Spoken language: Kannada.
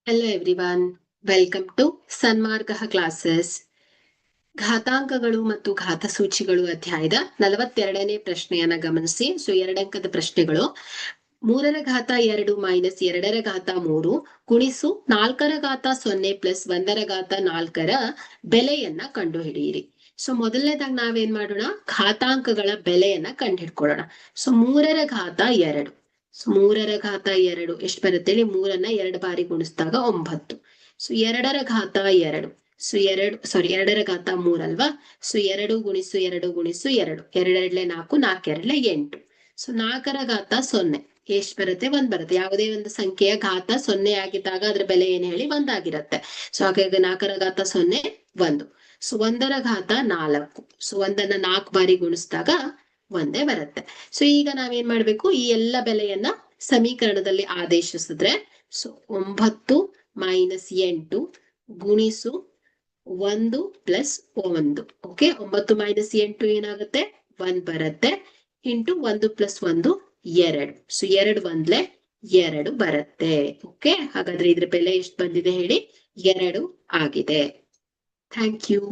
Hello everyone, welcome to Sanmarga classes. ಘಾತಾಂಕಗಳು ಮತ್ತು ಘಾತಸೂಚಿಗಳು ಅಧ್ಯಾಯದ 42ನೇ ಪ್ರಶ್ನೆಯನ್ನ ಗಮನಿಸಿ. 2 ಅಂಕದ ಪ್ರಶ್ನೆಗಳು. 3ರ ಘಾತ 2 ಮೈನಸ್ 2ರ ಘಾತ 3 ಗುಣಿಸು 4ರ ಘಾತ 0 ಪ್ಲಸ್ 1ರ ಘಾತ 4ರ ಬೆಲೆಯನ್ನ ಕಂಡುಹಿಡಿಯಿರಿ. ಮೊದಲನೇದಾಗಿ ನಾವೇನ್ ಮಾಡೋಣ, ಘಾತಾಂಕಗಳ ಬೆಲೆಯನ್ನ ಕಂಡುಹಿಡ್ಕೊಳ್ಳೋಣ. 3ರ ಘಾತ 2. 3ರ ಘಾತ 2 ಎಷ್ಟು ಬರುತ್ತೆ ಹೇಳಿ? 3ಅನ್ನ 2 ಬಾರಿ ಗುಣಿಸಿದಾಗ 9. 2ರ ಘಾತ 2. 2ರ ಘಾತ 3 ಅಲ್ವಾ? 2 ಗುಣಿಸು 2 ಗುಣಿಸು 2. 2 2 4, 4 2 8. 4ರ ಘಾತ 0 ಎಷ್ಟು ಬರುತ್ತೆ? 1 ಬರುತ್ತೆ. ಯಾವುದೇ ಒಂದು ಸಂಖ್ಯೆಯ ಘಾತ 0 ಆಗಿದ್ದಾಗ ಅದ್ರ ಬೆಲೆ ಏನ್ ಹೇಳಿ? 1 ಆಗಿರುತ್ತೆ. ಹಾಗಾಗಿ 4ರ ಘಾತ 0 1. 1ರ ಘಾತ 4. 1ಅನ್ನ 4 ಬಾರಿ ಗುಣಿಸಿದಾಗ 1 ಬರುತ್ತೆ. ಈಗ ನಾವೇನ್ ಮಾಡ್ಬೇಕು, ಈ ಎಲ್ಲ ಬೆಲೆಯನ್ನ ಸಮೀಕರಣದಲ್ಲಿ ಆದೇಶಿಸಿದ್ರೆ 9 ಮೈನಸ್ 8 ಗುಣಿಸು 1 ಪ್ಲಸ್ 1. ಓಕೆ, 9 ಮೈನಸ್ 8 ಏನಾಗುತ್ತೆ? 1 ಬರುತ್ತೆ. Into 1 plus 1 2. 2 1 2 ಬರುತ್ತೆ. ಓಕೆ, ಹಾಗಾದ್ರೆ ಇದ್ರ ಬೆಲೆ ಎಷ್ಟು ಬಂದಿದೆ ಹೇಳಿ? 2 ಆಗಿದೆ. Thank you.